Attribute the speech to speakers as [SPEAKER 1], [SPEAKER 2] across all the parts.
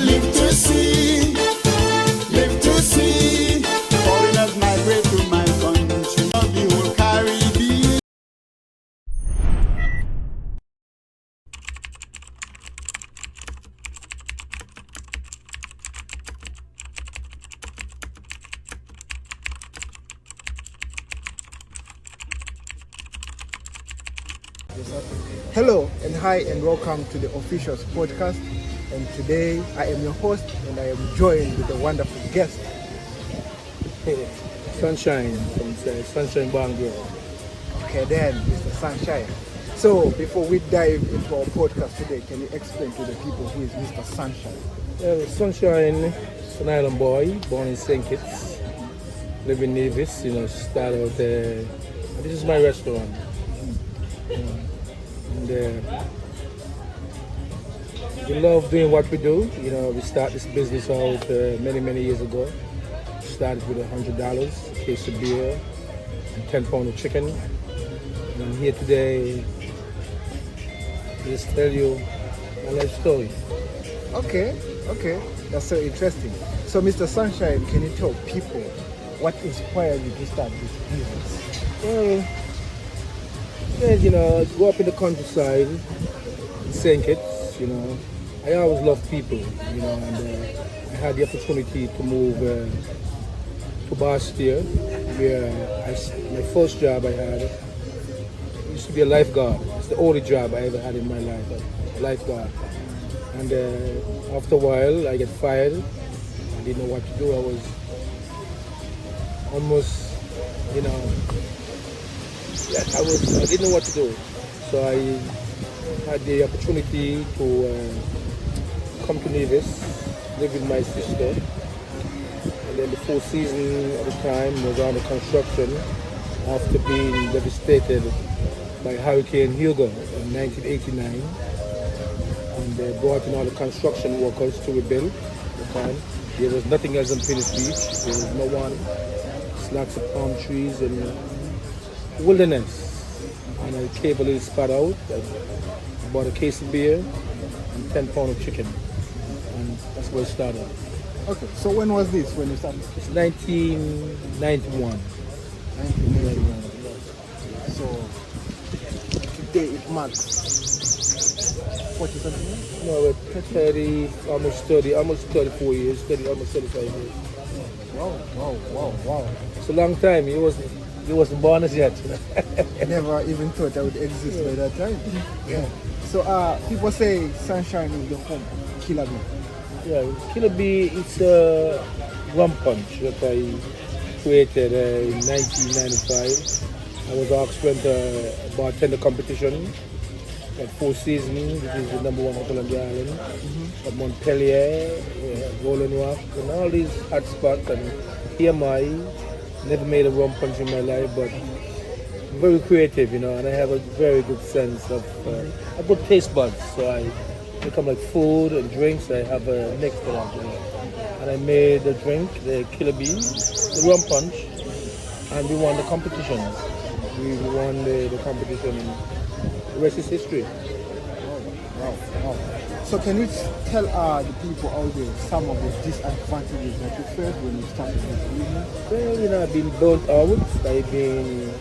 [SPEAKER 1] live to see, live to see. Foreigners migrate to my country, of the whole Caribbean.
[SPEAKER 2] Hello and hi and welcome to the Officials Podcast. And today I am your host and I am joined with a wonderful guest.
[SPEAKER 3] Sunshine from Sunshine Bangor.
[SPEAKER 2] Okay then, Mr. Sunshine. So before we dive into our podcast today, can you explain to the people who is Mr. Sunshine?
[SPEAKER 3] Sunshine is an island boy, born in St. Kitts, live in Nevis, start out this is my restaurant. And we love doing what we do. We start this business out many years ago. Started with $100, a case of beer, and 10 pounds of chicken. And I'm here today to just tell you my life story.
[SPEAKER 2] Okay, that's so interesting. So Mr. Sunshine, can you tell people what inspired you to start this business?
[SPEAKER 3] Well, I grew up in the countryside, in St. Kitts, I always loved people, and I had the opportunity to move to Bastia, where my first job I had used to be a lifeguard. It's the only job I ever had in my life, a lifeguard. And after a while, I get fired. I didn't know what to do. I was almost, I didn't know what to do. So I had the opportunity to come to Nevis, live with my sister. And then the full season at the time was under construction after being devastated by Hurricane Hugo in 1989. And they brought in all the construction workers to rebuild at the time. There was nothing else on Venice Beach. There was no one. Just lots of palm trees and wilderness. And I caved a little spot out. I bought a case of beer and 10 pounds of chicken. And that's where it started.
[SPEAKER 2] Okay, so when was this when you started?
[SPEAKER 3] It's 1991.
[SPEAKER 2] 1991. So today it marks 40 something years?
[SPEAKER 3] No, 30, almost 30, almost 34 years, almost 35 years.
[SPEAKER 2] Wow.
[SPEAKER 3] It's a long time. You wasn't born as yet.
[SPEAKER 2] I never even thought I would exist by that time. Yeah. So people say Sunshine is the home of Killer Bee.
[SPEAKER 3] Yeah, Killer Bee, it's a rum punch that I created in 1995. I was asked to enter a bartender competition at Four Seasons, which is the #1 hotel on the island, at Montpellier, Rolling Rock, and all these hot spots. And here am I, never made a rum punch in my life, but very creative, and I have a very good sense of a good taste buds. So I become like food and drinks. I have a mix for that, And I made the drink, the Killer Bee, the rum punch, and we won the competition. We won the competition, and the rest is history.
[SPEAKER 2] Wow. So can you tell the people out there some of the disadvantages that you felt when you started this business?
[SPEAKER 3] Well, I've been burnt out. I've been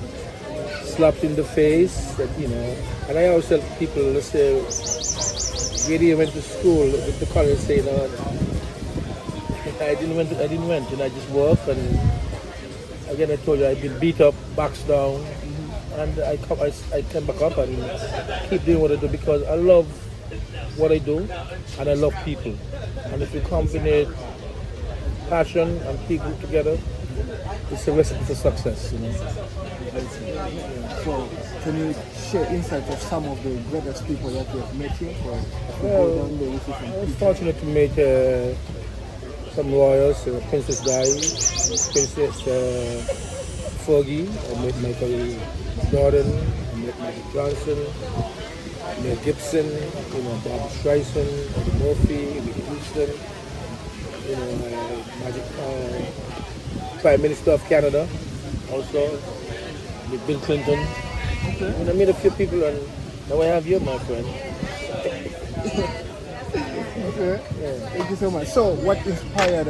[SPEAKER 3] slapped in the face, and I always tell people, let's say, really went to school with the college saying, I didn't went, I just worked, and again I told you I've been beat up, backs down, and I came back up and keep doing what I do because I love what I do and I love people. And if you combine passion and people together, it's a recipe for success,
[SPEAKER 2] So can you share insights of some of the greatest people that you have met here?
[SPEAKER 3] Well, I was fortunate to meet some royals, Princess Di, Princess Fergie, I met Michael Jordan, I met Michael Johnson, Mel Gibson, Barbara Streisand, Eddie Murphy, Whitney Houston, Prime Minister of Canada, also, with Bill Clinton.
[SPEAKER 2] Okay.
[SPEAKER 3] I met a few people, and now I have you, my friend.
[SPEAKER 2] Okay. Thank you so much. So, what inspired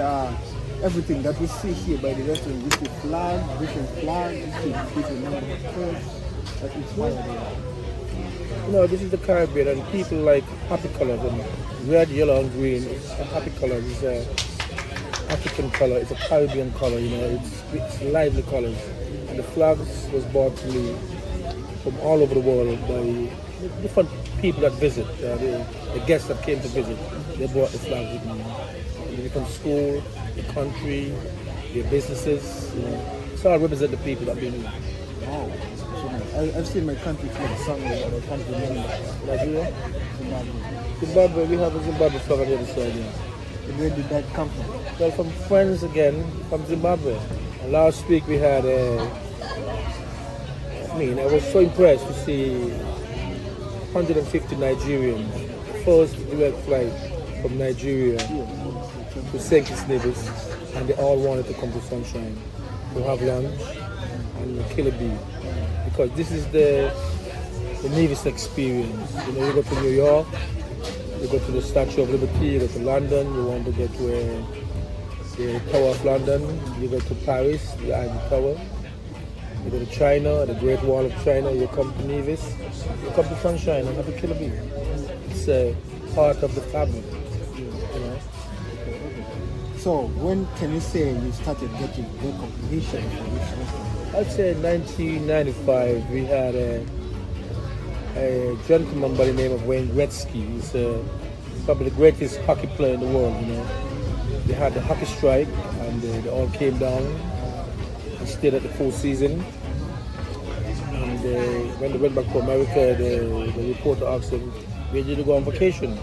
[SPEAKER 2] everything that we see here by the restaurant? With the flag, different flags, different number of flags that inspired it.
[SPEAKER 3] You know, this is the Caribbean, and people like happy colors, and red, yellow, and green. It's a happy color. It's a African color. It's a Caribbean color. You know, it's lively colors. And the flags was brought to me from all over the world by different people that visit. The guests that came to visit, they brought the flags with me. The different school, the country, their businesses. You know, it's all represent the people that been here.
[SPEAKER 2] Wow. So nice. I've seen my country flag somewhere, or country name.
[SPEAKER 3] Nigeria,
[SPEAKER 2] Zimbabwe.
[SPEAKER 3] Zimbabwe. We have a Zimbabwe flag on the other side. Yeah.
[SPEAKER 2] Where did that come from?
[SPEAKER 3] Well, from friends again from Zimbabwe. And last week we had I was so impressed to see 150 Nigerians, first direct flight from Nigeria to St. Kitts Nevis, and they all wanted to come to Sunshine to have lunch and kill a bee. Because this is the Nevis experience. You know, you go to New York, you go to the Statue of Liberty, you go to London, you want to go to the Tower of London, you go to Paris, the Eiffel Tower, you go to China, the Great Wall of China, you come to Nevis, you come to Sunshine and have a killer bee. It's part of the fabric, you know.
[SPEAKER 2] So, when can you say you started getting recognition for this restaurant?
[SPEAKER 3] I'd say in 1995 we had a gentleman by the name of Wayne Gretzky. He's probably the greatest hockey player in the world, you know. They had the hockey strike and they all came down and stayed at the Four Seasons. And when they went back to America, the reporter asked them, where did you go on vacation?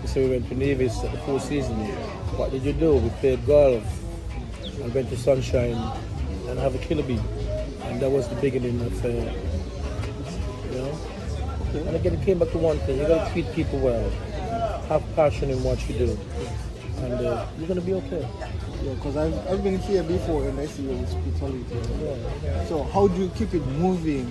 [SPEAKER 3] He said, we went to Nevis at the Four Seasons. What did you do? We played golf and went to Sunshine and have a killer bee. And that was the beginning of, you know. And again, it came back to one thing: you gotta treat people well, have passion in what you do, and you're gonna be okay.
[SPEAKER 2] Yeah, because I've been here before and I see your hospitality.
[SPEAKER 3] Yeah.
[SPEAKER 2] So how do you keep it moving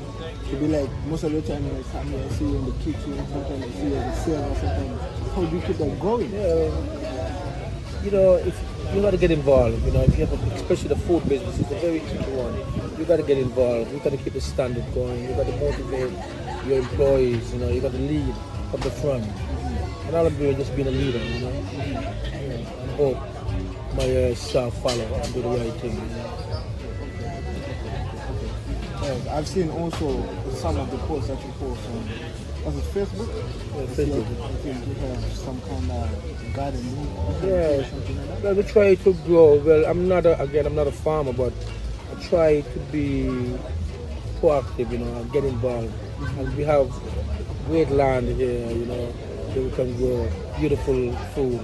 [SPEAKER 2] to be like most of the time when I come here, I see you in the kitchen, sometimes I see you at the server, sometimes. How do you keep that going?
[SPEAKER 3] Yeah, you know, if you gotta get involved. You know, if you have, especially the food business, it's a very tricky one. You gotta get involved. You gotta keep the standard going. You gotta motivate your employees. You know, you gotta lead from the front. And all I'm doing is just being a leader. You know, and hope my staff follow and do the right thing. You know?
[SPEAKER 2] I've seen also some of the posts that you post on, was it Facebook?
[SPEAKER 3] Yeah, Facebook.
[SPEAKER 2] I think you have some kind of gardening.
[SPEAKER 3] Yeah,
[SPEAKER 2] Something like that.
[SPEAKER 3] well, we try to grow. Well, I'm not a farmer, but I try to be proactive, you know, and get involved. And we have great land here, you know, where we can grow beautiful food.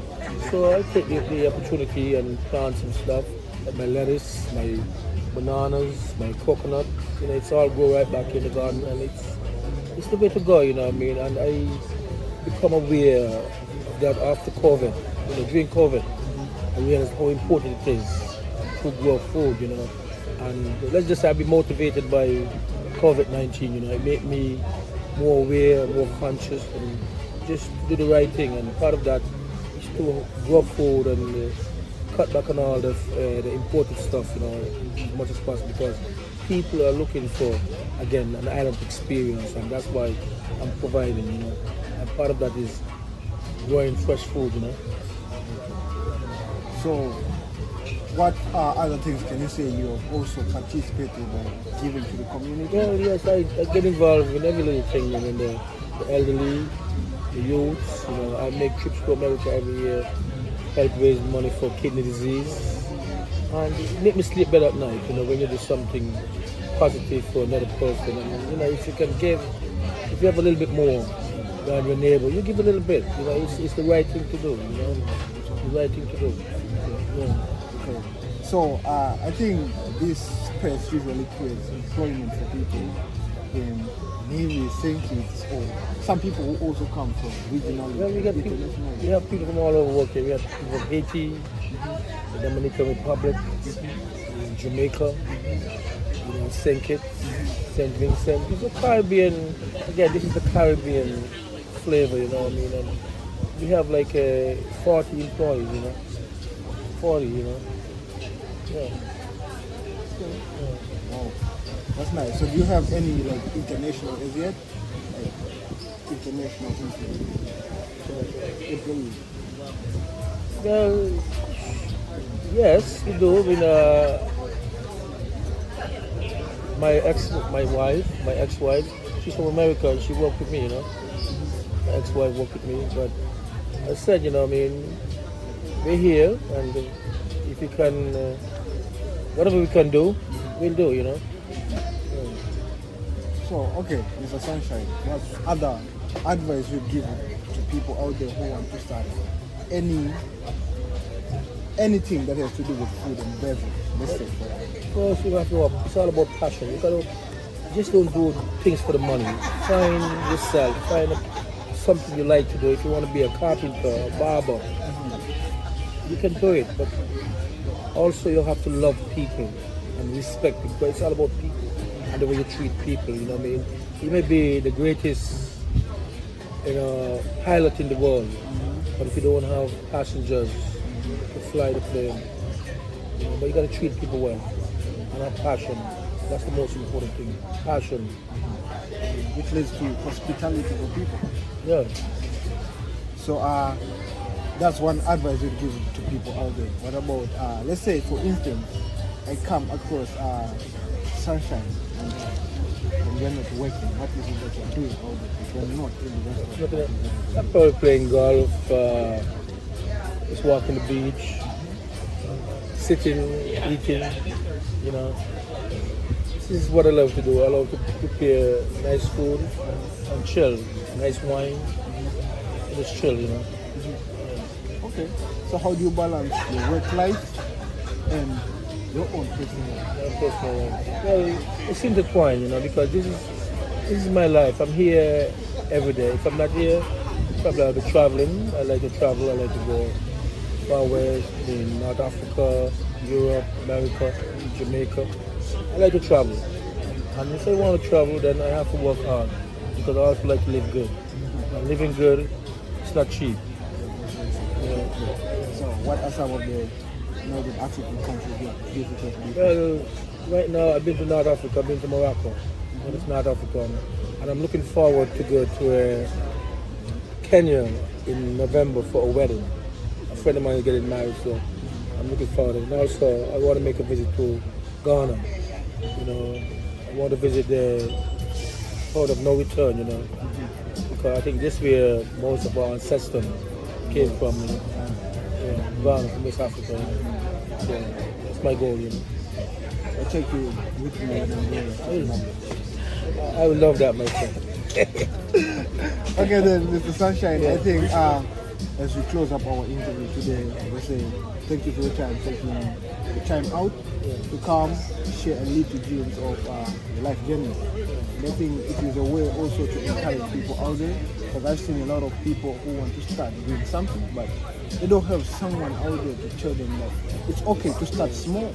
[SPEAKER 3] So I take the opportunity and plant some stuff, like my lettuce, my bananas, my coconut. You know, it's all grow right back in the garden, and it's the way to go, you know what I mean? And I become aware of that after COVID, you know, during COVID. I realized how important it is to grow food, you know. And let's just say I've been motivated by COVID-19, you know. It made me more aware, more conscious, and just do the right thing. And part of that is to grow food and cut back on all the imported stuff, you know, as much as possible, because people are looking for, again, an island experience, and that's why I'm providing, you know. And part of that is growing fresh food, you know.
[SPEAKER 2] So, what other things can you say you have also participated by giving to the community?
[SPEAKER 3] Well, yes, I get involved in every little thing, you know, the elderly, the youths, you know. I make trips to America every year, help raise money for kidney disease, and it make me sleep better at night, you know, when you do something positive for another person. And, you know, if you can give, if you have a little bit more than your neighbor, you give a little bit, you know, it's the right thing to do, you know, it's the right thing to do. Yeah.
[SPEAKER 2] Okay. So, I think this press usually creates employment for people in Navy, St. Kitts, or some people who also come from regional.
[SPEAKER 3] Well, we have people from all over working. We have people from Haiti, the Dominican Republic, Jamaica, you know, St. Kitts, St. Vincent. It's a Caribbean, again, this is the Caribbean flavor, you know what I mean? And we have like 40 employees, 40, Yeah.
[SPEAKER 2] Wow, that's nice. So do you have any like international as yet? Like international employees?
[SPEAKER 3] Well, yes, we do. I mean, my ex-wife, she's from America and she worked with me, My ex-wife worked with me, but I said, I mean, we're here and if we can, whatever we can do, we'll do,
[SPEAKER 2] So, okay, Mr. Sunshine, what other advice you give to people out there who want to start anything that has to do with food and beverage? Let's say for that.
[SPEAKER 3] First, you have to, it's all about passion. You gotta, just don't do things for the money. Find yourself, find something you like to do. If you want to be a carpenter, a barber, you can do it. But also you have to love people and respect people. It's all about people and the way you treat people, you know what I mean? You may be the greatest, pilot in the world, but if you don't have passengers to fly the plane, but you gotta treat people well and have passion. That's the most important thing. Passion.
[SPEAKER 2] Which leads to hospitality for people.
[SPEAKER 3] Yeah.
[SPEAKER 2] So that's one advice you'd give to people out there. What about, let's say for instance, I come across Sunshine and you're not working. What is it that you're doing out there if you're not in the restaurant?
[SPEAKER 3] I'm probably playing golf, just walking the beach, sitting, eating, This is what I love to do. I love to prepare nice food and chill, nice wine, and just chill,
[SPEAKER 2] Okay. So how do you balance your work life and your own personal life?
[SPEAKER 3] Well, it's intertwined, because this is my life. I'm here every day. If I'm not here, probably I'll be traveling. I like to travel. I like to go far west, in North Africa, Europe, America, Jamaica. I like to travel. And if I want to travel, then I have to work hard because I also like to live good. And living good, it's not cheap.
[SPEAKER 2] So what are some of the Northern African countries you have visited before?
[SPEAKER 3] Well, right now I've been to North Africa, I've been to Morocco. It's North Africa. And I'm looking forward to go to Kenya in November for a wedding. A friend of mine is getting married, so I'm looking forward to it. And also, I want to make a visit to Ghana. I want to visit the port of no return, because I think this is where most of our ancestors came from, Ghana, from West Africa. Yeah, that's my goal,
[SPEAKER 2] I'll take you with me and
[SPEAKER 3] I would love that, my friend.
[SPEAKER 2] Okay then, Mr. Sunshine, I think as we close up our interview today, let's say thank you for your time, taking the time out to come, share and lead the dreams of your life journey. And I think it is a way also to encourage people out there, because I've seen a lot of people who want to start doing something, but they don't have someone out there to tell them that it's okay to start small,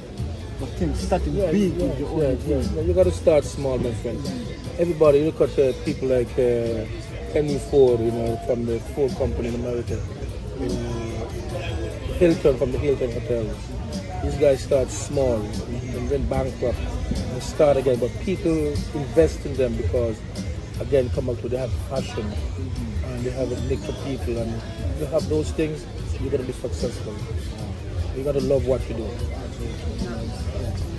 [SPEAKER 2] but things starting big with your own dream.
[SPEAKER 3] You got to start small, my friend. Everybody, look at people like Henry Ford, from the Ford company in America. Hilton, from the Hilton Hotels. These guys start small and then bankrupt and start again. But people invest in them because, again, come up to they have passion and they have a nick for people. And if you have those things, you're going to be successful. You got to love what you do.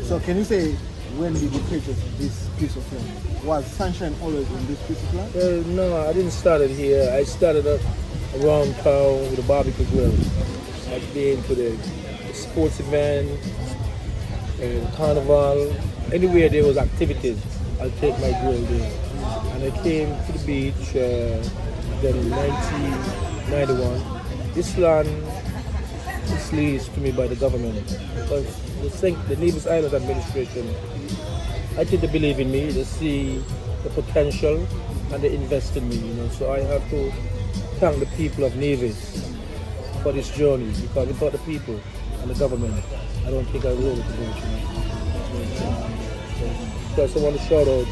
[SPEAKER 2] So can you say, when did you purchase this piece of land? Was Sunshine always in this piece of land?
[SPEAKER 3] Well, no, I didn't start it here. I started around town with a barbecue grill. I've been to the sports event, carnival, anywhere there was activities, I'll take my grill there. And I came to the beach then in 1991. This land is leased to me by the government because the Nevisian Island administration, I think they believe in me, they see the potential and they invest in me, So I have to thank the people of Nevis for this journey, because without the people and the government, I don't think I will be able to do it. So I want to shout out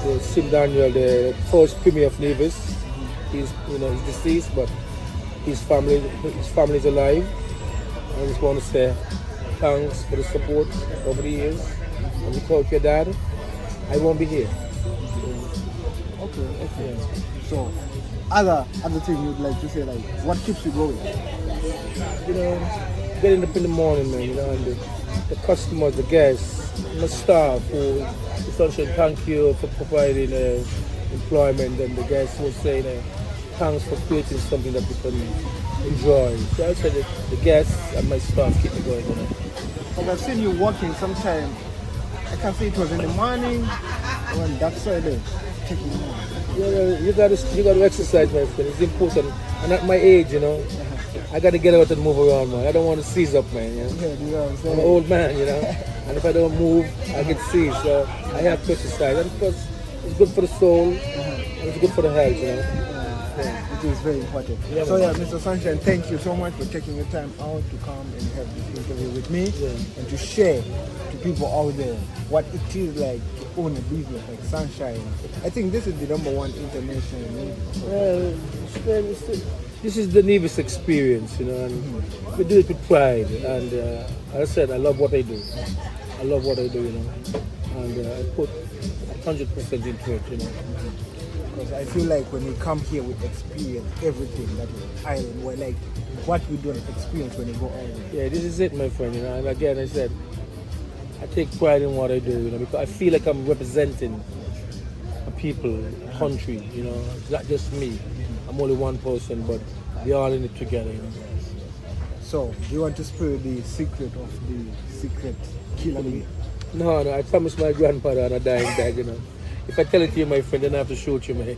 [SPEAKER 3] the Sim Daniel, the first Premier of Nevis, he's deceased, but his family is alive. I just want to say thanks for the support over the years. And without your dad, I won't be here.
[SPEAKER 2] Okay. So, other thing you'd like to say, like, what keeps you going?
[SPEAKER 3] Getting up in the morning, man, and the customers, the guests, the staff who essentially thank you for providing employment, and the guests who say thanks for creating something that we can enjoy. So I say the guests and my staff keep me going.
[SPEAKER 2] Because I've seen you working sometime, I can say it was in the morning, or on that side, taking more.
[SPEAKER 3] You gotta exercise, my friend. It's important. And at my age, I gotta get out and move around, man. I don't want to seize up, man.
[SPEAKER 2] Yeah, you know what I'm
[SPEAKER 3] I'm
[SPEAKER 2] saying?
[SPEAKER 3] an old man, and if I don't move, I get seized. So I have to exercise, and because it's good for the soul, and it's good for the health,
[SPEAKER 2] Yeah, it is very important.
[SPEAKER 3] Yeah,
[SPEAKER 2] So
[SPEAKER 3] man.
[SPEAKER 2] Mr. Sunshine, thank you so much for taking your time out to come and have this interview with me and to share to people out there what it is like to own a business like Sunshine. I think this is the #1 international
[SPEAKER 3] Well, this is the Nevis experience, and we do it with pride. And as I said, I love what I do. And I put 100% into it,
[SPEAKER 2] Because I feel like when we come here, we experience everything that is island. We're like what we don't experience when we go out.
[SPEAKER 3] Yeah, this is it, my friend. And again, I said, I take pride in what I do, because I feel like I'm representing a people, a country. It's not just me. I'm only one person, but we're all in it together.
[SPEAKER 2] So, do you want to spill the secret of the secret killer bee?
[SPEAKER 3] No, I promised my grandfather on a dying bed, If I tell it to you, my friend, then I have to shoot you, man.